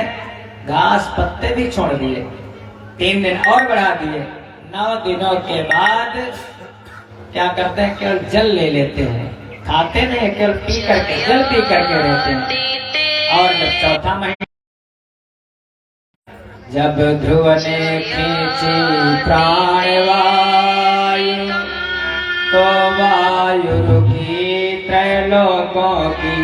घास पत्ते भी छोड़ दिए, 3 दिन और बढ़ा दिए। 9 दिनों के बाद क्या करते हैं? केवल जल ले लेते हैं, खाते नहीं, केवल पी करके, जल पी करके रहते हैं। और जब चौथा महीना, जब ध्रुव ने खींची प्राणवायु तो वायु रुकी त्रैलोकों की,